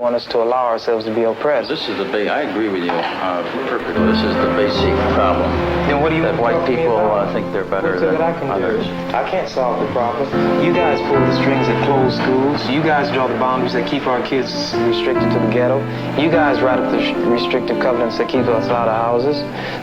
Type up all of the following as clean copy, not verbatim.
Want us to allow ourselves to be oppressed. This is the I agree with you perfectly. This is the basic problem. Then what do you that white people think they're better than others? I can't solve the problem. You guys pull the strings that close schools. You guys draw the boundaries that keep our kids restricted to the ghetto. You guys write up the restrictive covenants that keep us out of houses.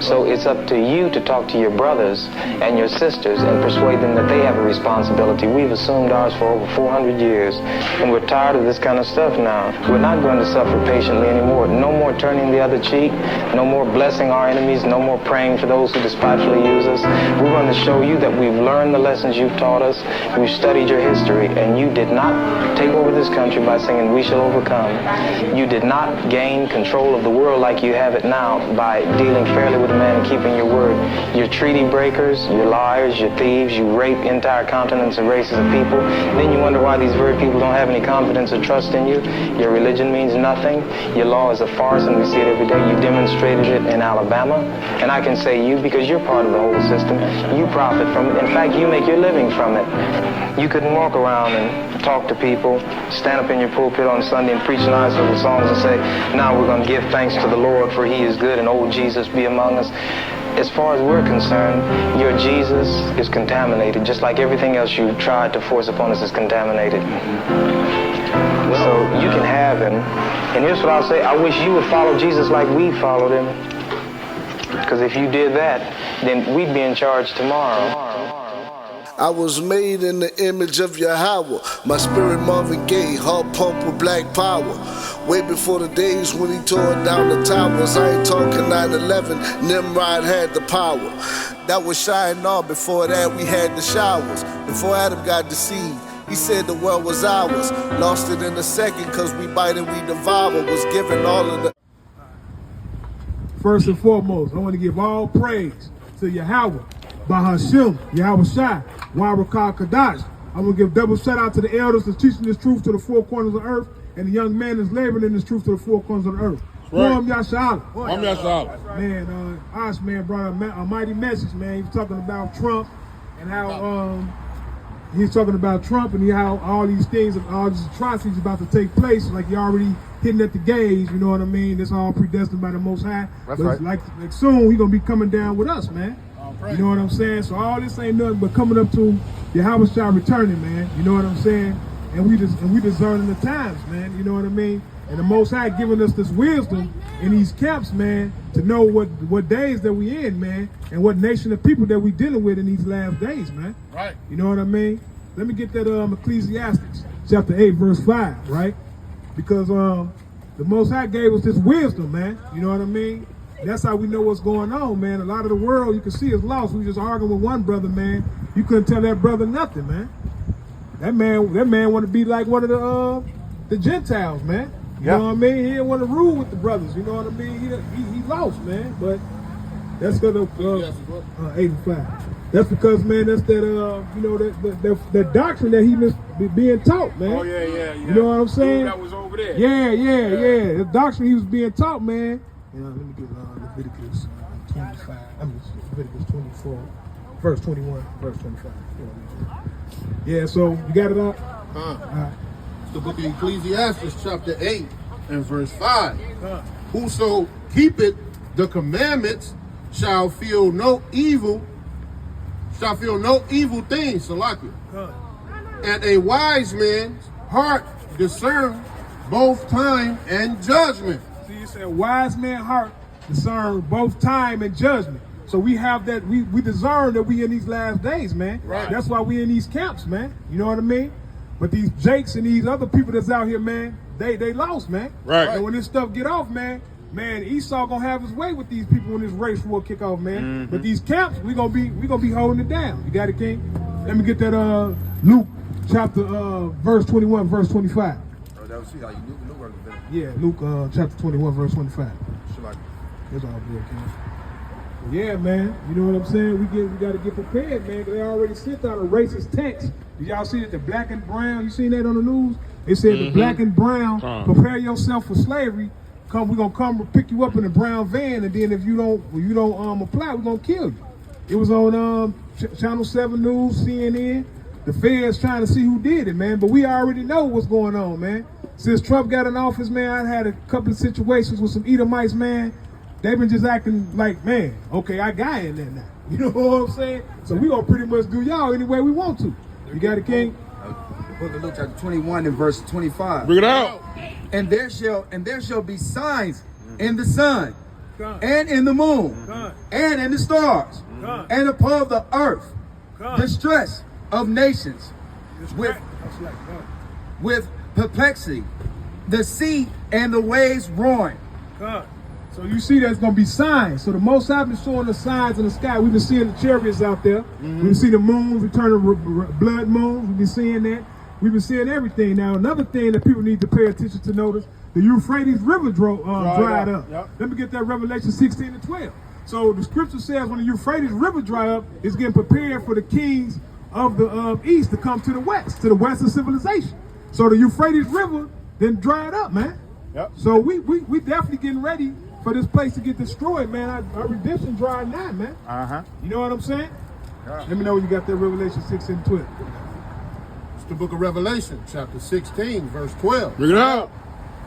So it's up to you to talk to your brothers and your sisters and persuade them that they have a responsibility. We've assumed ours for over 400 years, and we're tired of this kind of stuff now. We're not going to suffer patiently anymore. No more turning the other cheek. No more blessing our enemies. No more praying for those who despitefully use us. We're going to show you that we've learned the lessons you've taught us. We've studied your history, and you did not take over this country by singing "We Shall Overcome." You did not gain control of the world like you have it now by dealing fairly with man and keeping your word. You're treaty breakers, you're liars, you're thieves, you rape entire continents and races of people. Then you wonder why these very people don't have any confidence or trust in you. Your religion means nothing. Your law is a farce, and we see it every day. You demonstrated it in Alabama, and I can say you because you're part of the whole system. You profit from it. In fact, you make your living from it. You couldn't walk around and talk to people, stand up in your pulpit on Sunday and preach nice little songs and say, now we're going to give thanks to the Lord for he is good and old Jesus be among us. As far as we're concerned, your Jesus is contaminated, just like everything else you tried to force upon us is contaminated. So you can have him. And here's what I'll say. I wish you would follow Jesus like we followed him. Because if you did that, then we'd be in charge tomorrow. I was made in the image of Yahweh. My spirit Marvin Gaye, heart pumped with black power. Way before the days when he tore down the towers. I ain't talking 9/11, Nimrod had the power. That was Shinar. Before that we had the showers. Before Adam got deceived, he said the world was ours. Lost it in a second, cause we bite and we devour. Was given all of the... First and foremost, I want to give all praise to Yahweh, Bahashim, Yahweh Shai, Warakah Kadash. I'm going to give double shout out to the elders that's teaching this truth to the four corners of the earth, and the young man that's laboring in this truth to the four corners of the earth. Right. Yashala. Man, Osh man brought a mighty message, man. He was talking about Trump and how he's talking about Trump and how all these things, all these atrocities about to take place, like you're already hitting at the gauge, you know what I mean? That's all predestined by the Most High. That's but right. Like soon, he's going to be coming down with us, man. You know what I'm saying? So all this ain't nothing but coming up to Yahweh Shai returning, man. You know what I'm saying? And we discerning the times, man. You know what I mean? And the Most High giving us this wisdom in these camps, man, to know what days that we in, man, and what nation of people that we dealing with in these last days, man. Right. You know what I mean? Let me get that Ecclesiastes chapter 8, verse 5, right? Because the Most High gave us this wisdom, man. You know what I mean? That's how we know what's going on, man. A lot of the world, you can see, is lost. We just arguing with one brother, man. You couldn't tell that brother nothing, man. That man want to be like one of the Gentiles, man. You know what I mean? He didn't want to rule with the brothers. You know what I mean? He lost, man. But that's because of 85. That's because, man, that's that that doctrine that he must be being taught, man. Oh yeah. You know what I'm saying? That was over there. Yeah. The doctrine he was being taught, man. Let me get Leviticus 25. Leviticus 24, verse 21, verse 25. Yeah, so you got it up? Right. It's the book of Ecclesiastes, chapter 8, and verse 5. Whoso keepeth the commandments shall feel no evil thing, Salakia. And a wise man's heart discern both time and judgment. See, you said wise man's heart discern both time and judgment. So we have that, we discern that we in these last days, man. Right. That's why we in these camps, man. You know what I mean? But these Jakes and these other people that's out here, man, they lost, man. Right. And when this stuff get off, man, Esau gonna have his way with these people when this race war kick off, man. Mm-hmm. But these camps, we gonna be holding it down. You got it, King? Let me get that Luke chapter verse 21, verse 25. Oh, that was how you knew Yeah, Luke chapter 21, verse 25. That's all good, King. Yeah, man. You know what I'm saying? We got to get prepared, man, because they already sent out a racist text. Did y'all see that the black and brown? You seen that on the news? They said the black and brown, prepare yourself for slavery. We're gonna come pick you up in a brown van, and then if you don't apply, we're gonna kill you. It was on Channel 7 News, CNN. The feds trying to see who did it, man. But we already know what's going on, man. Since Trump got in office, man, I had a couple of situations with some Edomites, man. They've been just acting like, man, okay, I got in there now. You know what I'm saying? So we gonna pretty much do y'all any way we want to. You got it, King? Book of Luke chapter 21 and verse 25. Bring it out. And there shall be signs in the sun, God. and in the moon, God. and in the stars, God. and upon the earth, God. distress of nations, with with perplexity, the sea and the waves roaring. God. So you see there's going to be signs. So the Most High been showing us signs in the sky. We've been seeing the chariots out there. We've been seeing the moons, returning blood moons. We've been seeing that. We've been seeing everything. Now, another thing that people need to pay attention to notice, the Euphrates River dried up. Yep. Let me get that Revelation 16 and 12. So the scripture says when the Euphrates River dry up, it's getting prepared for the kings of the east to come to the west, of civilization. So the Euphrates River then dried up, man. Yep. So we definitely getting ready for this place to get destroyed, man. Our redemption drying now, man. Uh-huh. You know what I'm saying? Let me know when you got that Revelation 6 and 12. It's the book of Revelation, chapter 16, verse 12. Bring it out.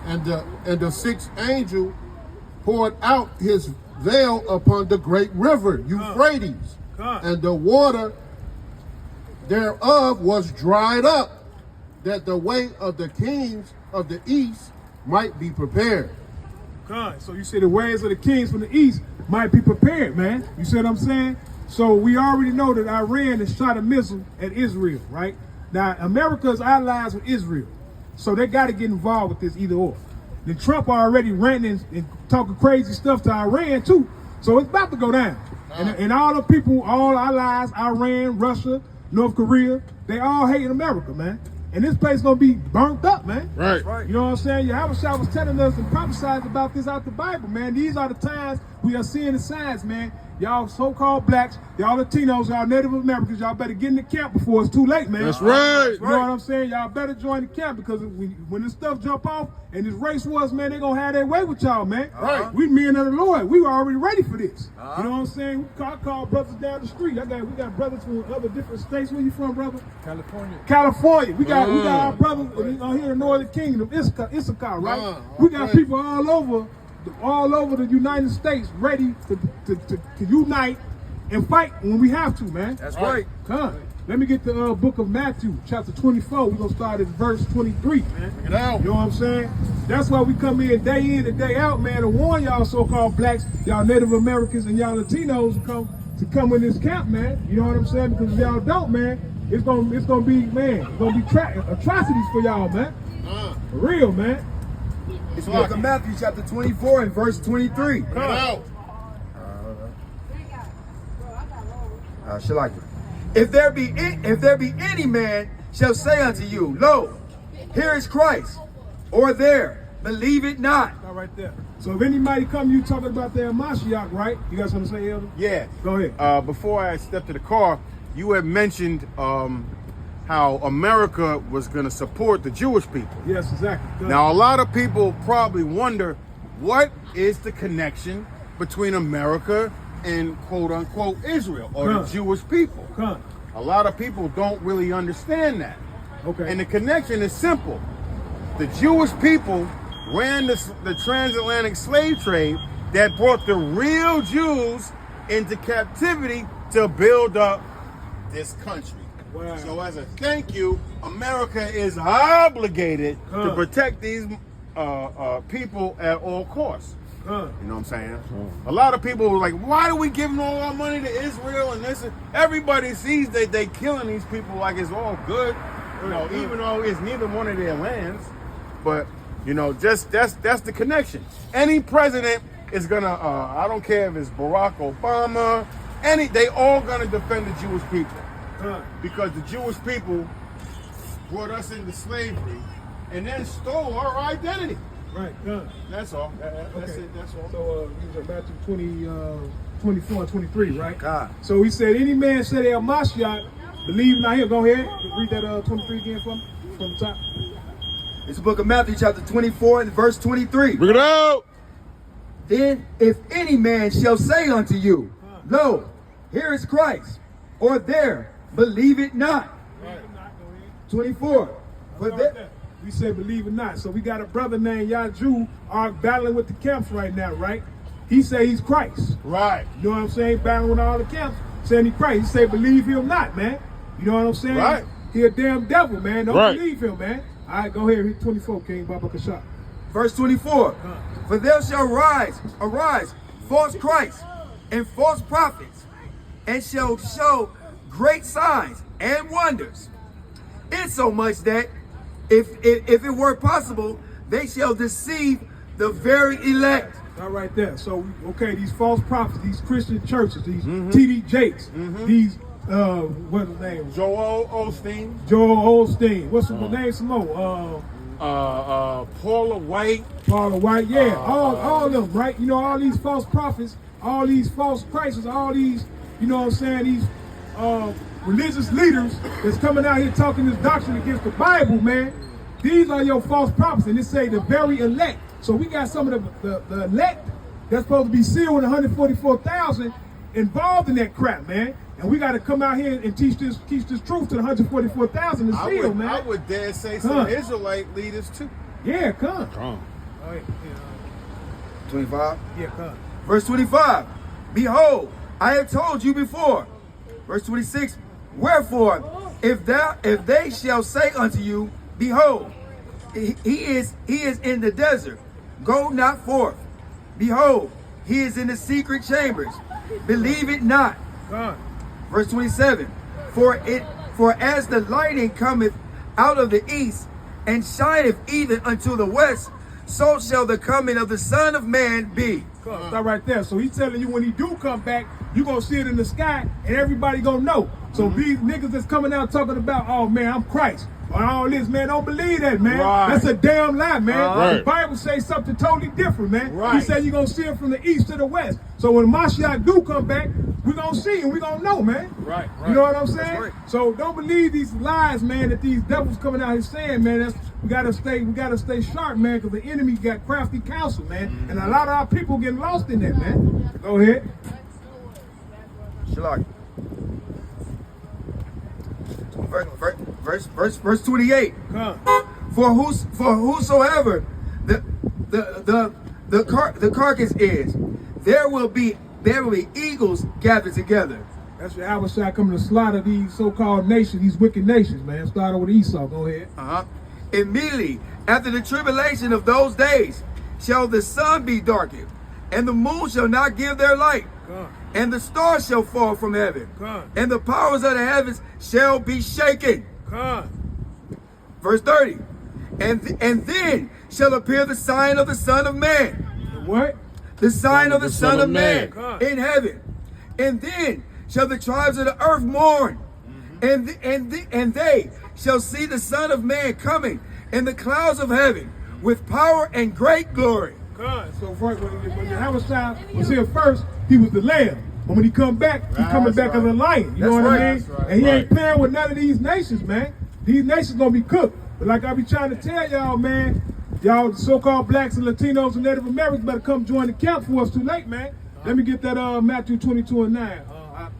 And the sixth angel poured out his veil upon the great river, Euphrates, and the water thereof was dried up, that the way of the kings of the east might be prepared. So you say the ways of the kings from the east might be prepared, man. You see what I'm saying? So we already know that Iran has shot a missile at Israel, right? Now, America's allies with Israel. So they got to get involved with this either or. Then Trump already ranting and talking crazy stuff to Iran too. So it's about to go down. And all the people, all allies, Iran, Russia, North Korea, they all hating America, man. And this place gonna be burnt up, man. Right. You know what I'm saying? Yahushua was telling us and prophesied about this out the Bible, man. These are the times we are seeing the signs, man. Y'all so-called blacks, y'all Latinos, y'all Native Americans, y'all better get in the camp before it's too late, man. That's right. You know what I'm saying? Y'all better join the camp because when this stuff jump off and this race wars, man, they gonna have their way with y'all, man. Right. We men of the Lord. We were already ready for this. You know what I'm saying? I call brothers down the street. We got brothers from other different states. Where you from, brother? California. We got our brothers here in the Northern Kingdom, Issachar, right? We got people all over the United States ready to unite and fight when we have to, man. That's right. Come. Let me get the book of Matthew, chapter 24. We're going to start at verse 23, man. Bring it out. You know what I'm saying? That's why we come in and day out, man, to warn y'all so-called blacks, y'all Native Americans, and y'all Latinos to come in this camp, man. You know what I'm saying? Because if y'all don't, man, it's gonna be atrocities for y'all, man. For real, man. It's the book of Matthew chapter 24 and verse 23. Bring it out. Shall I? If there be any man shall say unto you, Lo, here is Christ, or there, believe it not. All right there. So if anybody come, you talking about their Mashiach, right? You got something to say, Elder? Yeah. Go ahead. Before I stepped to the car, you had mentioned how America was going to support the Jewish people. Yes, exactly. Now, a lot of people probably wonder, what is the connection between America and quote-unquote Israel, or the Jewish people? A lot of people don't really understand that. Okay. And the connection is simple. The Jewish people ran the transatlantic slave trade that brought the real Jews into captivity to build up this country. Wow. So as a thank you, America is obligated to protect these people at all costs. You know what I'm saying? A lot of people were like, why are we giving all our money to Israel and this? Everybody sees that they killing these people like it's all good, you know, even though it's neither one of their lands. But, you know, just that's the connection. Any president is gonna, I don't care if it's Barack Obama, they all gonna defend the Jewish people. Because the Jewish people brought us into slavery and then stole our identity. Right, That's all. That's okay. it. That's all. So these are Matthew 24 and 23, right? God. So he said, any man said El Mashiach, believe not him. Go ahead. Read that 23 again from the top. It's the book of Matthew chapter 24 and verse 23. Bring it out. Then if any man shall say unto you, Lo, here is Christ, or there, believe it not. Right. 24. We say believe it not. So we got a brother named Yaju are battling with the camps right now, right? He say he's Christ. Right. You know what I'm saying? Battling with all the camps, saying he Christ. He say believe him not, man. You know what I'm saying? Right. He a damn devil, man. Don't Right. believe him, man. All right, go ahead. Read 24, King Baba Kashak. Verse 24. For there shall arise false Christs and false prophets, and shall show great signs and wonders, insomuch that if it were possible, they shall deceive the very elect. All right there. So, okay, these false prophets, these Christian churches, these T.D. Jakes, these, what's his name? Joel Osteen. Joel Osteen. What's the name? Some more? Paula White. Paula White, yeah, all of them, right? You know, all these false prophets, all these false Christs, all these, you know what I'm saying, these religious leaders that's coming out here talking this doctrine against the Bible, man. These are your false prophets, and it say the very elect. So we got some of the elect that's supposed to be sealed with 144,000 involved in that crap, man. And we got to come out here and teach this truth to the 144,000 is sealed, man. I would dare say some Israelite leaders too. Yeah, come. Come. All right, 25. yeah, come. Verse 25. Behold, I have told you before. Verse 26. Wherefore, if they shall say unto you, behold, he is in the desert, go not forth. Behold, he is in the secret chambers, believe it not. Come. Verse 27. For as the lightning cometh out of the east, and shineth even unto the west, so shall the coming of the Son of Man be. Stop right there. So he's telling you when he do come back, you gonna see it in the sky, and everybody gonna know. So these niggas that's coming out talking about, oh man, I'm Christ, or all this, man, don't believe that, man. Right. That's a damn lie, man. Right. The Bible says something totally different, man. Right. He said you're gonna see it from the east to the west. So when Mashiach do come back, we gonna see and we gonna know, man. Right. You know what I'm saying? right. So don't believe these lies, man, that these devils coming out here saying, man. We gotta stay sharp, man, because the enemy got crafty counsel, man. And a lot of our people getting lost in that, man. Go ahead. Shalak. Verse 28. Come. For whosoever the carcass is, there will be eagles gathered together. That's your Abishai coming to slaughter these so-called nations, these wicked nations, man. Started with Esau. Go ahead. Immediately after the tribulation of those days shall the sun be darkened, and the moon shall not give their light, and the stars shall fall from heaven, and the powers of the heavens shall be shaken. Verse 30. And then shall appear the sign of the Son of Man. What? The sign of the Son of Man in heaven. And then shall the tribes of the earth mourn, and they shall see the Son of Man coming in the clouds of heaven with power and great glory. So first, when Abishai was here first, he was the lamb. But when he come back, he's coming back as a lion. You know what I mean? And he ain't playing with none of these nations, man. These nations gonna be cooked. But like I be trying to tell y'all, man, y'all so-called blacks and Latinos and Native Americans better come join the camp for us too late, man. Let me get that Matthew 22:9,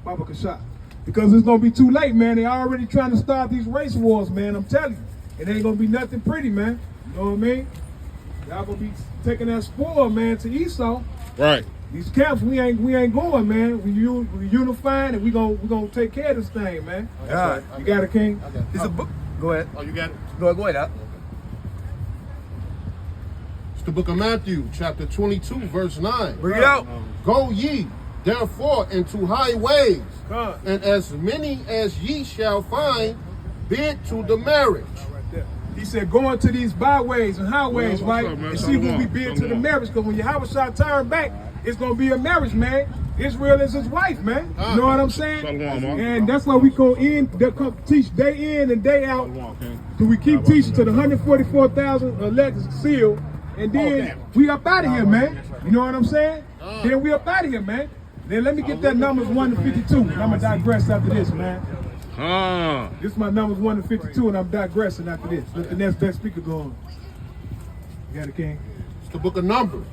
Baba Kashak. Because it's gonna be too late, man. They already trying to start these race wars, man. I'm telling you. It ain't gonna be nothing pretty, man. You know what I mean? Y'all gonna be taking that spoil, man, to Esau. Right. These camps, we ain't going, man. We unifying and we gonna take care of this thing, man. God. You got it, King? It's a book. Go ahead. Oh, you got it? Go ahead. It's the book of Matthew, chapter 22, verse 9. Bring it out. Go ye, therefore, into highways, Come. and as many as ye shall find, bid to the marriage. Right there. He said, go into these byways and highways, right? up, man? And see who we bid to the marriage. Because when Yahweh turn back, it's going to be a marriage, man. Israel is his wife, man. You know what I'm saying? And that's why we go in, teach day in and day out. So we keep teaching to the 144,000 elected sealed. And then we up out of here, man. You know what I'm saying? Then we up out of here, man. Then let me get that numbers 1 to 52. And I'm going to digress after this, man. This is my numbers 1 to 52, and I'm digressing after this. Let the next speaker go on. You got it, King? It's the book of Numbers,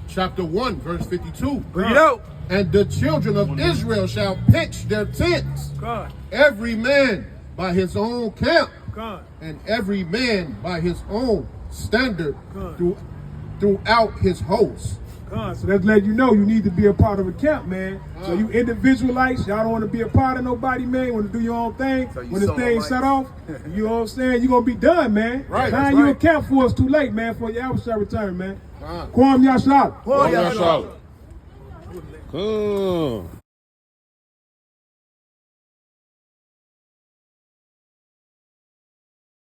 chapter 1, verse 52. Bring it out. And the children of Israel shall pitch their tents, God. every man by his own camp, and every man by his own standard throughout his host. So that's letting you know you need to be a part of a camp, man. So you individualites, y'all don't want to be a part of nobody, man. You want to do your own thing. So when the thing set off, you know what I'm saying? You're going to be done, man. Right, Now that's you right. a camp for us too late, man, for your adversary return, man. Kwam Yashal. Kwam Yashal. Come.